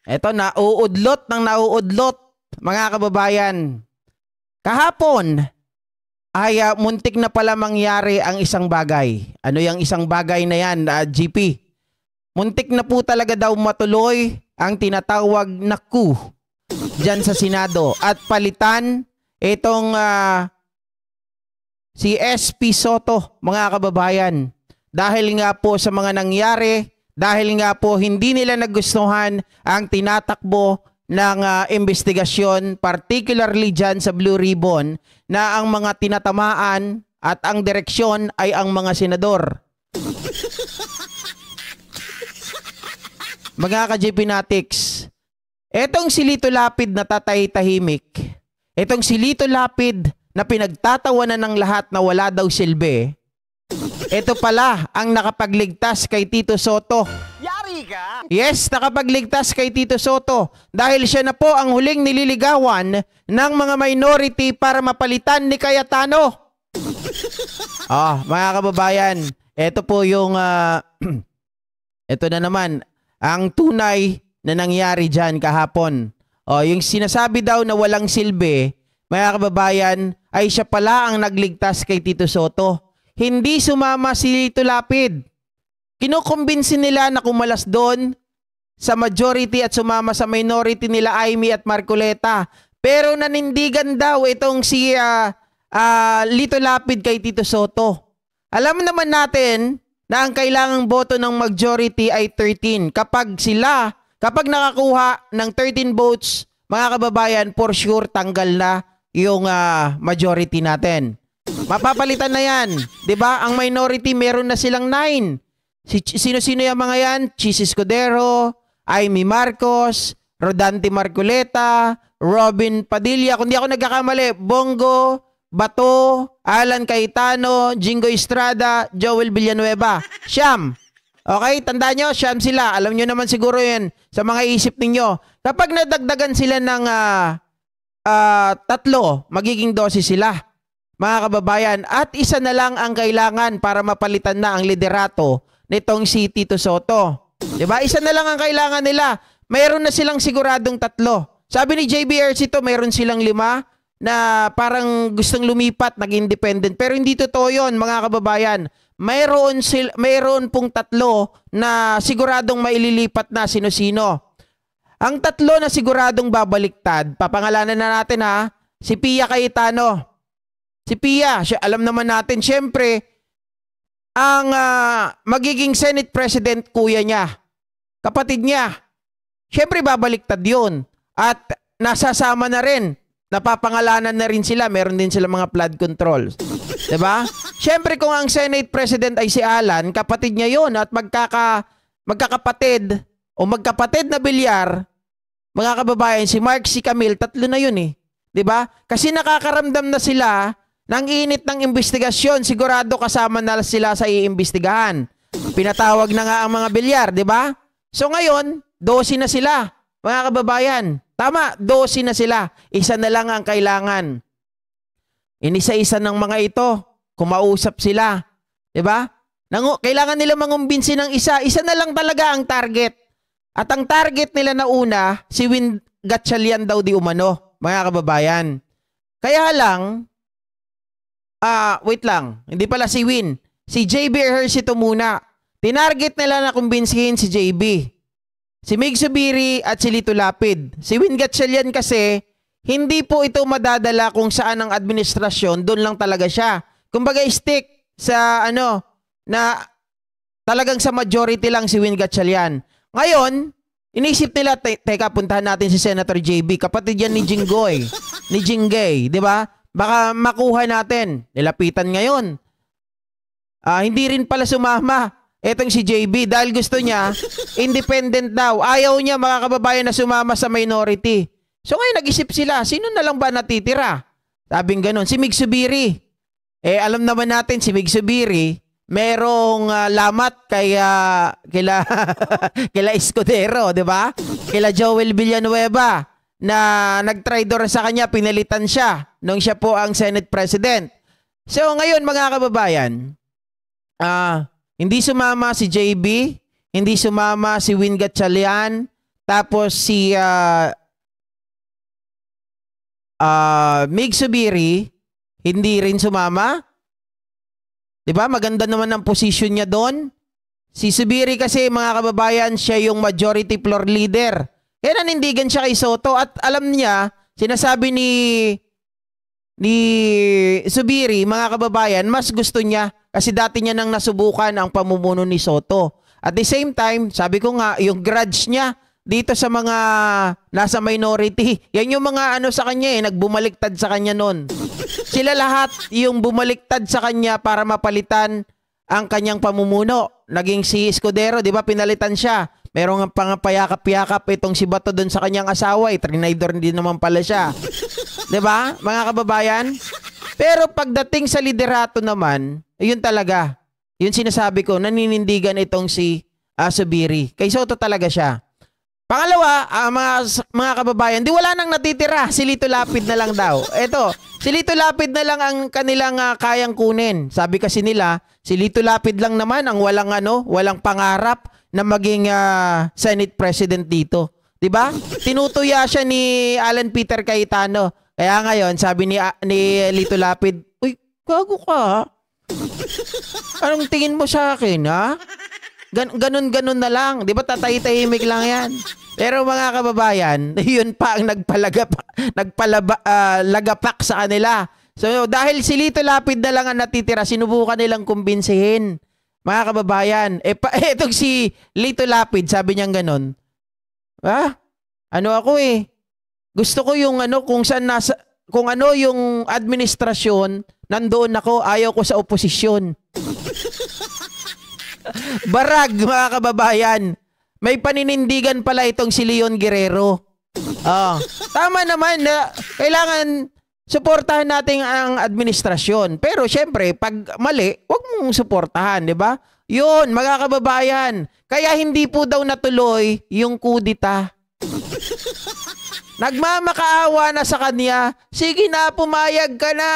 Eto, nauudlot ng nauudlot, mga kababayan. Kahapon ay muntik na pala mangyari ang isang bagay. Ano yung isang bagay na yan, GP? Muntik na po talaga daw matuloy ang tinatawag na coup dyan sa Senado. At palitan itong si SP Soto, mga kababayan. Dahil nga po sa mga nangyari, dahil nga po hindi nila nagustuhan ang tinatakbo ng investigasyon, particularly dyan sa Blue Ribbon, na ang mga tinatamaan at ang direksyon ay ang mga senador. Mga ka-GP Natics, etong si Lito Lapid na tatay-tahimik, etong si Lito Lapid na pinagtatawanan ng lahat na wala daw silbi, ito pala ang nakapagligtas kay Tito Soto. Yari ka! Yes, nakapagligtas kay Tito Soto dahil siya na po ang huling nililigawan ng mga minority para mapalitan ni Cayetano. Mga kababayan, ito po yung ito na naman ang tunay na nangyari dyan kahapon. Yung sinasabi daw na walang silbi, mga kababayan, ay siya pala ang nagligtas kay Tito Soto. Hindi sumama si Lito Lapid. Kinukumbinsin nila na kumalas doon sa majority at sumama sa minority nila Amy at Marcoleta. Pero nanindigan daw itong si Lito Lapid kay Tito Soto. Alam naman natin na ang kailangang boto ng majority ay 13. Kapag nakakuha ng 13 votes, mga kababayan, for sure tanggal na yung majority natin. Mapapalitan na yan. 'Di ba? Ang minority meron na silang 9. Sino-sino yung mga yan? Chis Escudero, Amy Marcos, Rodante Marcoleta, Robin Padilla, kung di ako nagkakamali, Bongo, Bato, Alan Cayetano, Jingo Estrada, Joel Villanueva. Siyam. Okay, tandaan nyo, siyam sila. Alam nyo naman siguro yan sa mga isip ninyo. Kapag nadagdagan sila ng 3, magiging 12 sila. Mga kababayan, at isa na lang ang kailangan para mapalitan na ang liderato nitong si Tito Soto. Diba? Isa na lang ang kailangan nila. Mayroon na silang siguradong 3. Sabi ni JBRC to, mayroon silang 5 na parang gustong lumipat, nag-independent. Pero hindi totoo yun, mga kababayan. Mayroon pong 3 na siguradong maililipat na sino-sino. Ang 3 na siguradong babaliktad, papangalanan na natin ha, si Pia Cayetano. Si Pia, alam naman natin, syempre, ang magiging Senate President, kuya niya, kapatid niya. Syempre, babaliktad yun. At nasasama na rin, napapangalanan na rin sila, meron din sila mga flood controls. Diba? Syempre, kung ang Senate President ay si Alan, kapatid niya yun, at magkakapatid, o magkapatid na bilyar, mga kababayan, si Mark, si Camille, 3 na yun eh. Diba? Kasi nakakaramdam na sila ng init ng investigasyon, sigurado kasama na sila sa iimbestigahan. Pinatawag na nga ang mga bilyar, di ba? So ngayon, 12 na sila, mga kababayan. Tama, 12 na sila. Isa na lang ang kailangan. Inisa-isa ng mga ito, kumausap sila. Di ba? Kailangan nila mangumbinsi ng isa. Isa na lang talaga ang target. At ang target nila na una, si Win Gatchalian daw di umano, mga kababayan. Kaya lang, wait lang. Hindi pala si Win. Si JB Ejercito muna. Tinarget nila na kumbinsihin si JB. Si Mig Zubiri at si Lito Lapid. Si Win Gatchalian kasi, hindi po ito madadala kung saan ang administrasyon, doon lang talaga siya. Kumbaga stick sa na talagang sa majority lang si Win Gatchalian. Ngayon, inisip nila, teka, puntahan natin si Senator JB. Kapatid yan ni Jinggoy. Ni Jingay, di ba? Baka makuha natin. Nilapitan ngayon. Hindi rin pala sumama etong si JB dahil gusto niya independent daw. Ayaw niya, mga kababayan, na sumama sa minority. So ngayon nag-isip sila, sino na lang ba natitira? Sabing ganun, si Mig Zubiri. Alam naman natin si Mig Zubiri, merong lamat kila Escudero, di ba? Kila Joel Villanueva na nag-traitor sa kanya, pinalitan siya nung siya po ang Senate President. So ngayon, mga kababayan, hindi sumama si JB, hindi sumama si Win Gatchalian, Tapos si Mig Zubiri, hindi rin sumama. 'Di ba? Maganda naman ang position niya doon. Si Zubiri kasi, mga kababayan, siya yung majority floor leader. Kaya nanindigan siya kay Soto at alam niya, sinasabi ni Zubiri, mga kababayan, mas gusto niya kasi dati niya nang nasubukan ang pamumuno ni Soto. At the same time, sabi ko nga, yung grudge niya dito sa mga nasa minority, yan yung mga ano sa kanya nagbumaliktad sa kanya noon. Sila lahat yung bumaliktad sa kanya para mapalitan ang kanyang pamumuno. Naging si Escudero, di ba, pinalitan siya. Merong pangapayakap-yakap itong si Bato doon sa kanyang asawa. Trinidor din naman pala siya. Di ba, mga kababayan? Pero pagdating sa liderato naman, yun talaga. Yun sinasabi ko, naninindigan itong si Zubiri. Kay Soto talaga siya. Pangalawa, mga kababayan, di wala nang natitira. Si Lito Lapid na lang daw. Eto, si Lito Lapid na lang ang kanilang kayang kunin. Sabi kasi nila, si Lito Lapid lang naman ang walang pangarap na maging Senate President dito. 'Di ba? Tinutuya siya ni Alan Peter Cayetano. Kaya ngayon, sabi ni Lito Lapid, "Uy, gago ka. Anong tingin mo sa akin, ha? Ganun na lang. 'Di ba, tatay-tahimik lang 'yan." Pero mga kababayan, yun pa ang nagpalagapak sa kanila. So dahil si Lito Lapid na lang ang natitira, sinubukan nilang kumbinsihin. Mga kababayan, etong si Lito Lapid, sabi niyang ganun. Gusto ko yung kung ano yung administrasyon, nandoon ako, ayaw ko sa oposisyon. Barag, mga kababayan. May paninindigan pala itong si Leon Guerrero. Tama naman na kailangan suportahan natin ang administrasyon. Pero syempre, pag mali, wag mong suportahan, di ba? Yun, mga kababayan. Kaya hindi po daw natuloy yung kudita. Nagmamakaawa na sa kanya. Sige na, pumayag ka na.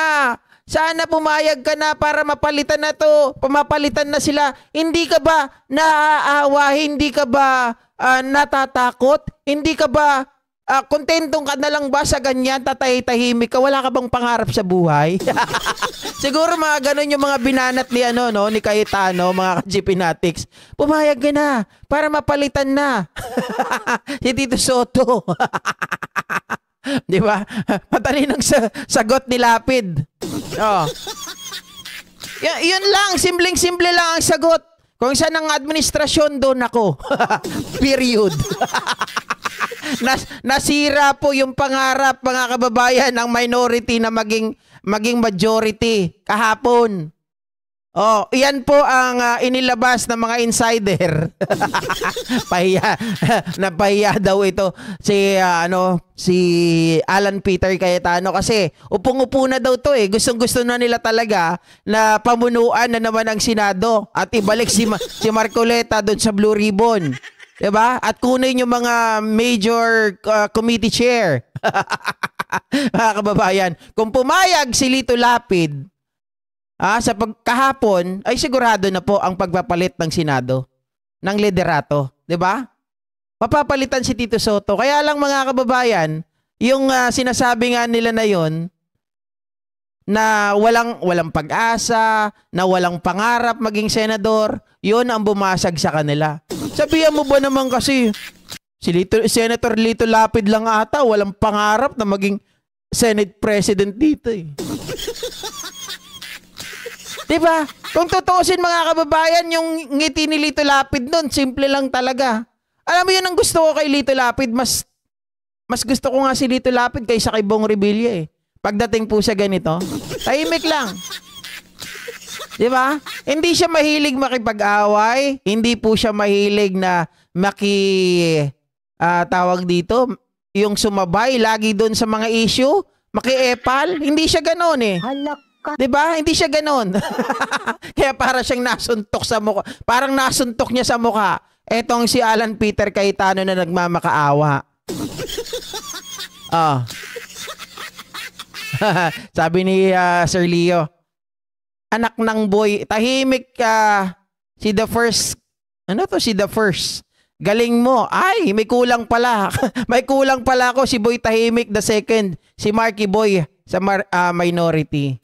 Sana pumayag ka na para mapalitan na to. Pamapalitan na sila. Hindi ka ba naaawa? Hindi ka ba natatakot? Hindi ka ba kontentong ka na lang ba sa ganyan? Tatahimik ka? Wala ka bang pangarap sa buhay? Siguro mga ganun yung mga binanat ni ni Cayetano, mga ka-Gpnatics. Pumayag ka na para mapalitan na. Si Tito Soto. Di ba? Matalinong sagot ni Lapid. Yun lang, simpleng-simple lang ang sagot. Kung saan ang administrasyon, doon ako. Period. Nasira po yung pangarap, mga kababayan, ng minority na maging majority kahapon. Iyan po ang inilabas ng mga insider. Napahiya daw ito si Alan Peter Cayetano kasi upong-upo na daw to Gustong-gusto na nila talaga na pamunuan na naman ang Senado at ibalik si Marcoleta doon sa Blue Ribbon. 'Di ba? At kunin yung mga major committee chair. Mga kababayan, kung pumayag si Lito Lapid sa pagkahapon, ay sigurado na po ang pagpapalit ng Senado, ng liderato. 'Di ba? Papapalitan si Tito Soto. Kaya lang, mga kababayan, yung sinasabi nga nila na yon na walang pag-asa, na walang pangarap maging senador, yon ang bumasag sa kanila. Sabihan mo ba naman kasi, Senator Lito Lapid lang ata, walang pangarap na maging Senate President dito Diba? Kung tutuusin, mga kababayan, yung ngiti ni Lito Lapid nun, simple lang talaga. Alam mo, yun ang gusto ko kay Lito Lapid. Mas gusto ko nga si Lito Lapid kaysa kay Bong Revilla Pagdating po sa ganito, tahimik lang. Diba? Hindi siya mahilig makipag-away. Hindi po siya mahilig na tawag dito, yung sumabay lagi doon sa mga issue, maki-epal. Hindi siya ganoon Halak. Diba? Hindi siya ganon. Kaya para siyang nasuntok sa mukha. Parang nasuntok niya sa mukha. Etong si Alan Peter Cayetano na nagmamakaawa. Sabi ni Sir Leo, anak ng boy, tahimik ka. Si the first Galing mo. Ay, may kulang pala. May kulang pala ako. Si Boy Tahimik the second. Si Marky Boy sa minority.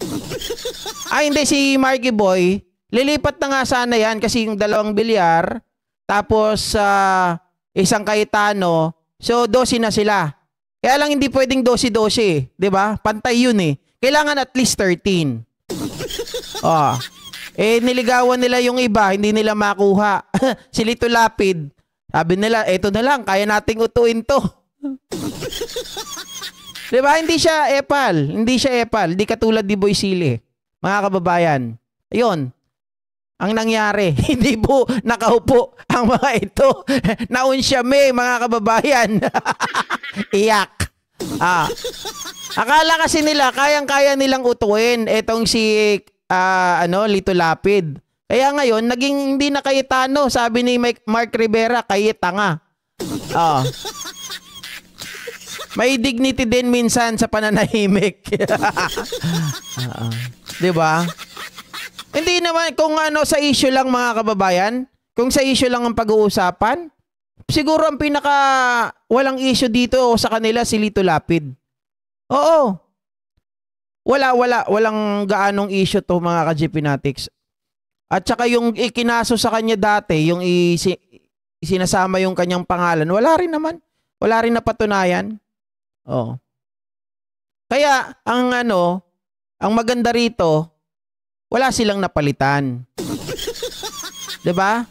Ay, hindi. Si Marky Boy, lilipat na nga sana yan kasi yung 2 bilyar, tapos isang Cayetano, so 12 na sila. Kaya lang hindi pwedeng 12-12 eh. 'Di ba? Pantay yun eh. Kailangan at least 13. Oh. Niligawan nila yung iba, hindi nila makuha. Si Lito Lapid, sabi nila, eto na lang, kaya nating utuin to. Diba? Hindi siya epal. Hindi katulad ni Boy Sili. Mga kababayan. Ayun. Ang nangyari, hindi po nakaupo ang mga ito. Naunsyame, mga kababayan. Iyak. Akala kasi nila, kayang-kaya nilang utuin etong si Lito Lapid. Kaya ngayon, naging hindi na Cayetano. Sabi ni Mark Rivera, Cayetanga. May dignity din minsan sa pananahimik. Diba? Hindi naman, kung sa issue lang mga kababayan, kung sa issue lang ang pag-uusapan, siguro ang pinaka walang issue dito sa kanila si Lito Lapid. Oo. Walang gaanong issue to mga ka-GPnatics. At saka yung ikinaso sa kanya dati, yung sinasama yung kanyang pangalan, wala rin naman. Wala rin napatunayan. Oo. Kaya ang maganda rito, wala silang napalitan. 'Di ba?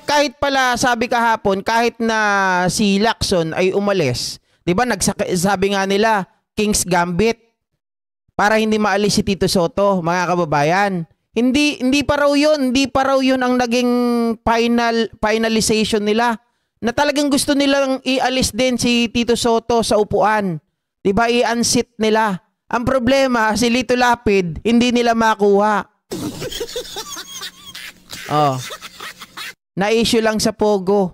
Kahit pala sabi kahapon, kahit na si Lacson ay umalis, 'di ba? Sabi nga nila, King's Gambit para hindi maalis si Tito Soto, mga kababayan. Hindi pa raw 'yun ang naging finalization nila. Na talagang gusto nilang ialis din si Tito Soto sa upuan. 'Di ba? I-unseat nila. Ang problema, si Lito Lapid, hindi nila makuha. Na-issue lang sa Pogo.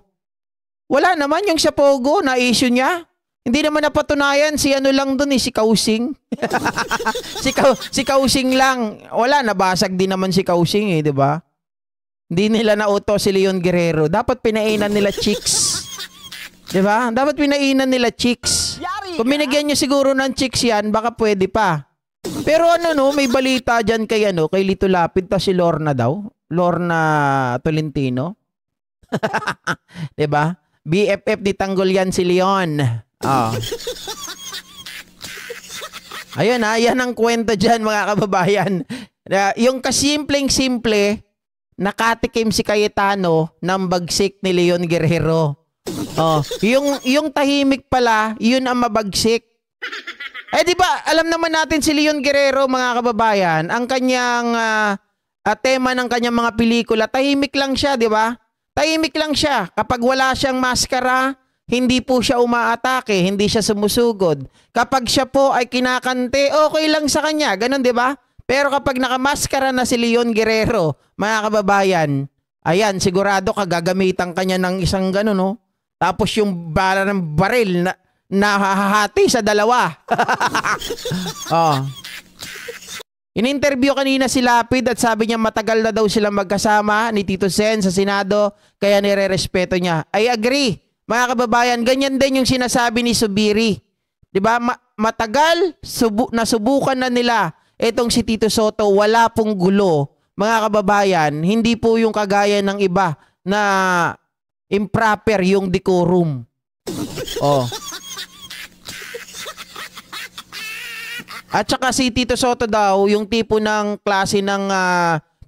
Wala naman yung sa Pogo, na-issue niya. Hindi naman napatunayan, si lang dun si Kausing. si Kausing lang. Wala, nabasag din naman si Kausing di ba? Hindi nila nauto si Leon Guerrero. Dapat pinainan nila chicks. Di ba? Dapat pinainan nila chicks. Kung binigyan nyo siguro ng chicks yan, baka pwede pa. Pero may balita dyan kay Lito Lapid, ta si Lorna daw. Lorna Tolentino. Diba? BFF di Tanggol yan si Leon. Ayun yan ang kwento dyan mga kababayan. Yung kasimpleng-simple, nakatikim si Cayetano ng bagsik ni Leon Guerrero. Yung tahimik pala, yun ang mabagsik. Di ba, alam naman natin si Leon Guerrero, mga kababayan, ang kanyang tema ng kanyang mga pelikula, tahimik lang siya, di ba? Tahimik lang siya. Kapag wala siyang maskara, hindi po siya umaatake, hindi siya sumusugod. Kapag siya po ay kinakante, okay lang sa kanya, ganun, di ba? Pero kapag nakamaskara na si Leon Guerrero, mga kababayan, ayan, sigurado gagamitan kanya ng isang ganun, Tapos yung bala ng baril na nahahati sa dalawa. In-interview kanina si Lapid at sabi niya matagal na daw silang magkasama ni Tito Sen sa Senado kaya nire-respeto niya. I agree. Mga kababayan, ganyan din yung sinasabi ni Subiri. 'Di ba? Matagal nasubukan na nila etong si Tito Soto, wala pong gulo. Mga kababayan, hindi po yung kagaya ng iba na improper yung decorum. At saka si Tito Soto daw, yung tipo ng klase ng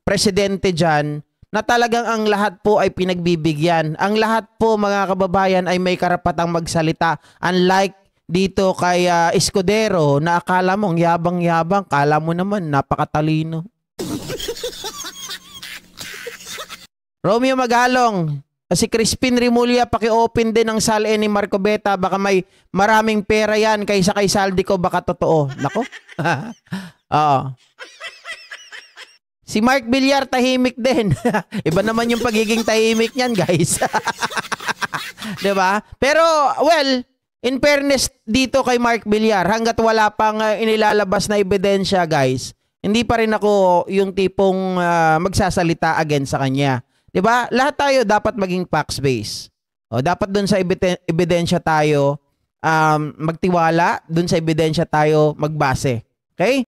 presidente dyan, na talagang ang lahat po ay pinagbibigyan. Ang lahat po mga kababayan ay may karapatang magsalita. Unlike dito kay Escudero na akala mong yabang-yabang, kala mo naman napakatalino. Romeo Magalong, si Crispin Rimulya, paki-open din ang SALN ni Marco Beta. Baka may maraming pera yan kaysa kay Saldico, baka totoo. Nako. Si Mark Villar, tahimik din. Iba naman yung pagiging tahimik niyan, guys. Diba? Pero, well, in fairness dito kay Mark Villar, hanggat wala pang inilalabas na ebidensya, guys, hindi pa rin ako yung tipong magsasalita against sa kanya. 'Di ba? Lahat tayo dapat maging facts-based. O dapat doon sa ebidensya tayo magtiwala, doon sa ebidensya tayo magbase. Okay?